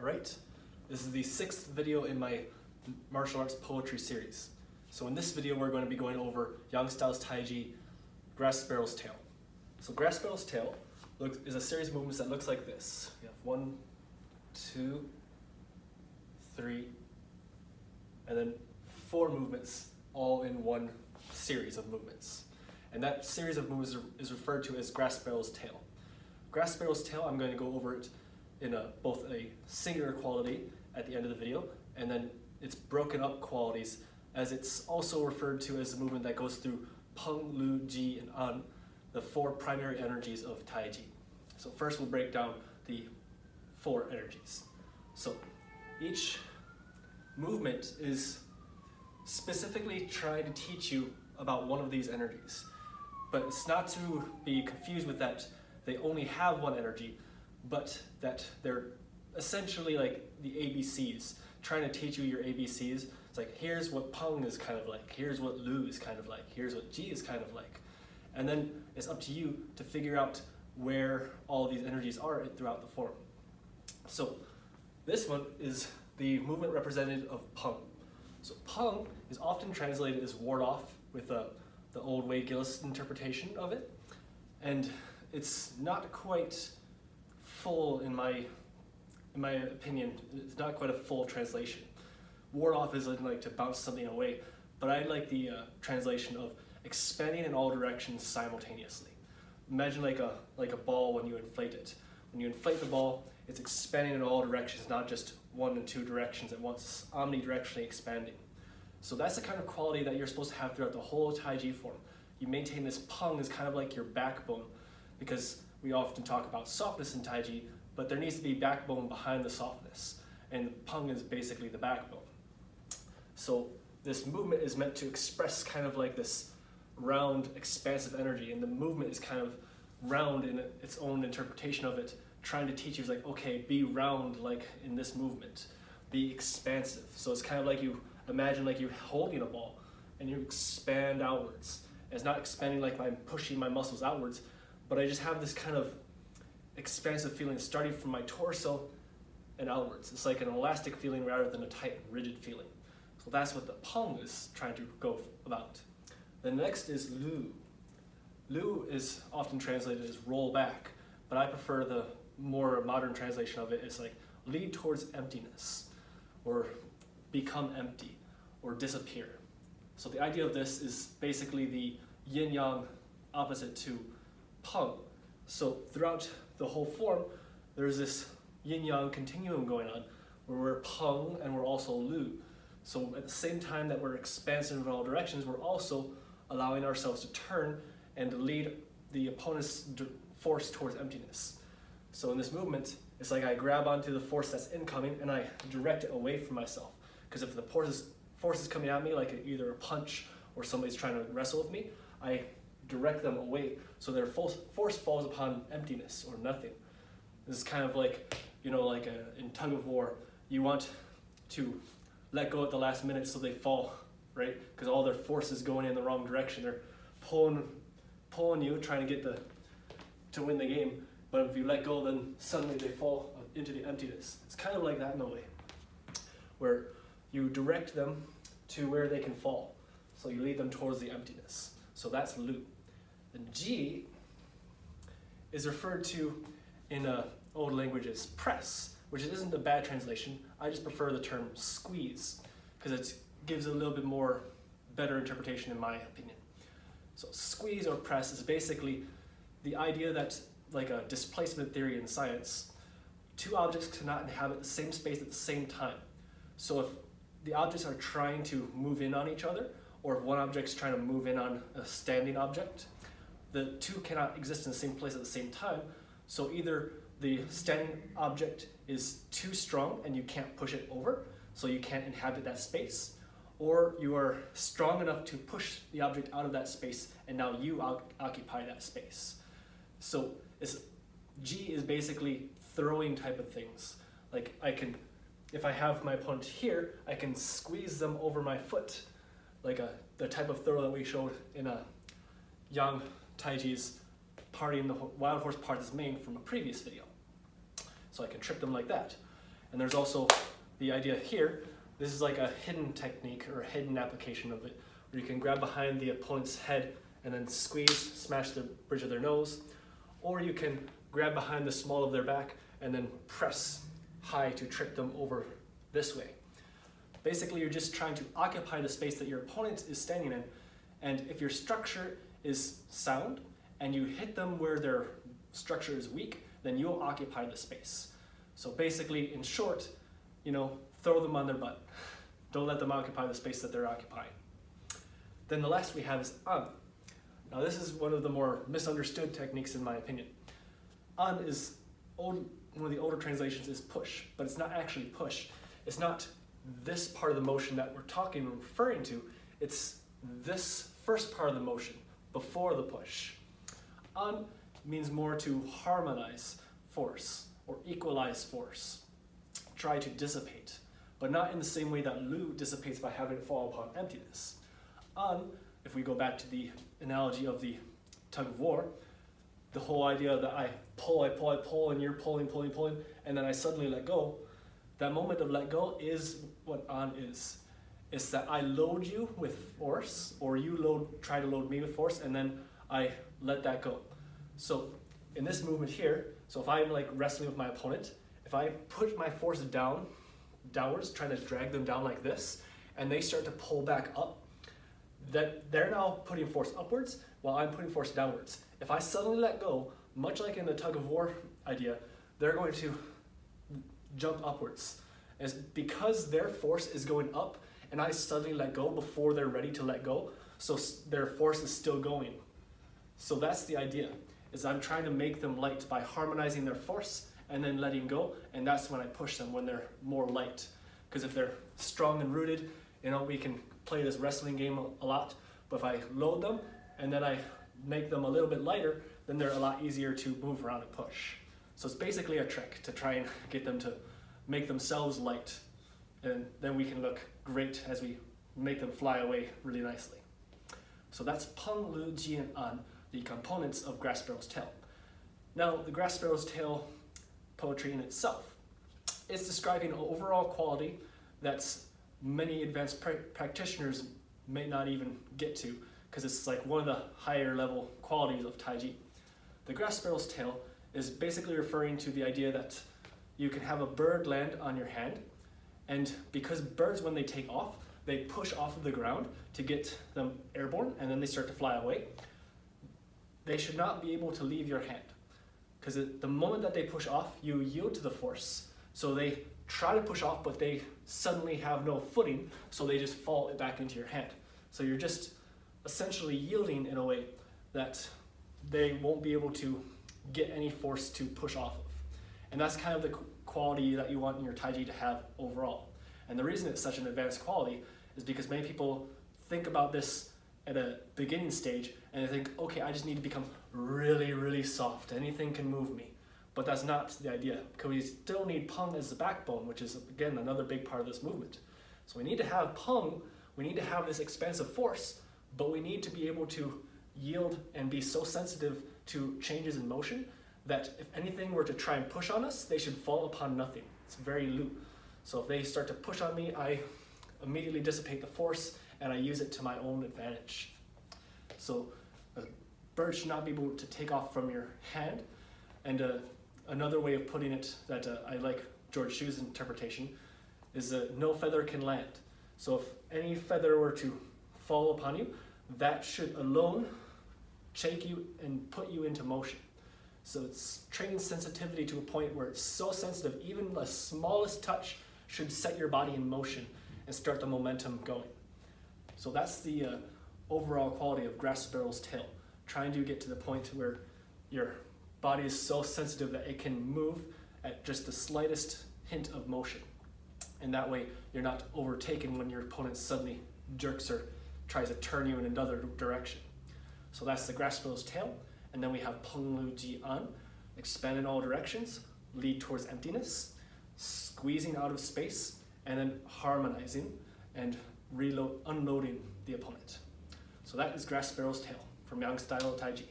Alright, this is the 6th video in my martial arts poetry series. So in this video we're going to be going over Yang Taiji, Grass Sparrow's Tail. So Grass Sparrow's Tail is a series of movements that looks like this. You have 1, 2, 3, and then 4 movements all in one series of movements. And that series of movements is referred to as Grass Sparrow's Tail. Grass Sparrow's Tail, I'm going to go over it in both a singular quality at the end of the video, and then its broken up qualities, as it's also referred to as the movement that goes through peng, lu, ji, and an, the 4 primary energies of Taiji. So first we'll break down the 4 energies. So each movement is specifically trying to teach you about one of these energies. But it's not to be confused with that they only have one energy, but that they're essentially like the ABCs, trying to teach you your ABCs. It's like, here's what peng is kind of like, here's what lu is kind of like, here's what ji is kind of like. And then it's up to you to figure out where all of these energies are throughout the form. So this one is the movement representative of peng. So peng is often translated as ward off with the old Wade Gillis interpretation of it. And it's not quite full in my opinion. It's not quite a full translation. Ward off is like to bounce something away, but I like the translation of expanding in all directions simultaneously. Imagine like a ball when you inflate it. When you inflate the ball, it's expanding in all directions, not just 1 and 2 directions at once, omnidirectionally expanding. So that's the kind of quality that you're supposed to have throughout the whole Taiji form. You maintain this peng as kind of like your backbone, because we often talk about softness in Taiji, but there needs to be backbone behind the softness, and peng is basically the backbone. So this movement is meant to express kind of like this round, expansive energy, and the movement is kind of round in its own interpretation of it, trying to teach you, like, okay, be round like in this movement, be expansive. So it's kind of like you imagine like you're holding a ball and you expand outwards. It's not expanding like I'm pushing my muscles outwards, but I just have this kind of expansive feeling starting from my torso and outwards. It's like an elastic feeling rather than a tight, rigid feeling. So that's what the peng is trying to go about. The next is lu. Lu is often translated as roll back, but I prefer the more modern translation of it. It's like lead towards emptiness, or become empty, or disappear. So the idea of this is basically the yin-yang opposite to peng. So throughout the whole form, there's this yin-yang continuum going on, where we're peng and we're also lu. So at the same time that we're expansive in all directions, we're also allowing ourselves to turn and lead the opponent's force towards emptiness. So in this movement, it's like I grab onto the force that's incoming and I direct it away from myself. Because if the force is coming at me, like either a punch or somebody's trying to wrestle with me, I direct them away so their force falls upon emptiness or nothing. This is kind of like, like in tug of war, you want to let go at the last minute so they fall, right? Because all their force is going in the wrong direction. They're pulling you, trying to get to win the game. But if you let go, then suddenly they fall into the emptiness. It's kind of like that in a way, where you direct them to where they can fall. So you lead them towards the emptiness. So that's lu. The ji is referred to in old language as press, which isn't a bad translation. I just prefer the term squeeze, because it gives a little bit more better interpretation in my opinion. So squeeze or press is basically the idea that, like a displacement theory in science, 2 objects cannot inhabit the same space at the same time. So if the objects are trying to move in on each other, or if one object's trying to move in on a standing object, the 2 cannot exist in the same place at the same time. So either the standing object is too strong and you can't push it over, so you can't inhabit that space, or you are strong enough to push the object out of that space and now you occupy that space. So ji is basically throwing type of things. Like if I have my opponent here, I can squeeze them over my foot, like the type of throw that we showed in Yang Taiji's party in the wild horse part is main from a previous video. So I can trip them like that. And there's also the idea here, this is like a hidden technique or a hidden application of it, where you can grab behind the opponent's head and then squeeze, smash the bridge of their nose, or you can grab behind the small of their back and then press high to trick them over this way. Basically, you're just trying to occupy the space that your opponent is standing in, and if your structure is sound and you hit them where their structure is weak, then you'll occupy the space. So basically, in short, throw them on their butt. Don't let them occupy the space that they're occupying. Then the last we have is an. Now this is one of the more misunderstood techniques in my opinion. An is one of the older translations is push, but it's not actually push. It's not this part of the motion that we're talking and referring to. It's this first part of the motion before the push. An means more to harmonize force or equalize force, try to dissipate, but not in the same way that Lu dissipates by having it fall upon emptiness. An, if we go back to the analogy of the tug of war, the whole idea that I pull, and you're pulling, and then I suddenly let go, that moment of let go is what an is. It's that I load you with force, or you try to load me with force, and then I let that go. So in this movement here, so if I'm like wrestling with my opponent, if I push my force downwards, trying to drag them down like this, and they start to pull back up, that they're now putting force upwards while I'm putting force downwards. If I suddenly let go, much like in the tug of war idea, they're going to jump upwards. And it's because their force is going up and I suddenly let go before they're ready to let go, so their force is still going. So that's the idea, is I'm trying to make them light by harmonizing their force and then letting go, and that's when I push them, when they're more light. Because if they're strong and rooted, we can play this wrestling game a lot, but if I load them and then I make them a little bit lighter, then they're a lot easier to move around and push. So it's basically a trick to try and get them to make themselves light, and then we can look great as we make them fly away really nicely. So that's peng, lu, ji, and an, the components of grass sparrow's tail. Now, the grass sparrow's tail poetry in itself, it's describing an overall quality that's many advanced practitioners may not even get to, because it's like one of the higher level qualities of Taiji. The grass sparrow's tail is basically referring to the idea that you can have a bird land on your hand, and because birds, when they take off, they push off of the ground to get them airborne, and then they start to fly away. They should not be able to leave your hand, because the moment that they push off, you yield to the force. So they try to push off, but they suddenly have no footing, so they just fall back into your hand. So you're just essentially yielding in a way that they won't be able to get any force to push off of. And that's kind of the quality that you want in your Taiji to have overall. And the reason it's such an advanced quality is because many people think about this at a beginning stage and they think, okay, I just need to become really, really soft. Anything can move me. But that's not the idea, because we still need peng as the backbone, which is, again, another big part of this movement. So we need to have peng, we need to have this expansive force, but we need to be able to yield and be so sensitive to changes in motion that if anything were to try and push on us, they should fall upon nothing. It's very lu. So if they start to push on me, I immediately dissipate the force and I use it to my own advantage. So a bird should not be able to take off from your hand. And another way of putting it that I like George Shu's interpretation is no feather can land. So if any feather were to fall upon you, that should alone shake you and put you into motion. So it's training sensitivity to a point where it's so sensitive, even the smallest touch should set your body in motion and start the momentum going. So that's the overall quality of grass sparrow's tail, trying to get to the point where your body is so sensitive that it can move at just the slightest hint of motion. And that way you're not overtaken when your opponent suddenly jerks or tries to turn you in another direction. So that's the grass sparrow's tail. And then we have peng, lu, ji, an, expand in all directions, lead towards emptiness, squeezing out of space, and then harmonizing and unloading the opponent. So that is grass sparrow's tail from Yang style Taiji.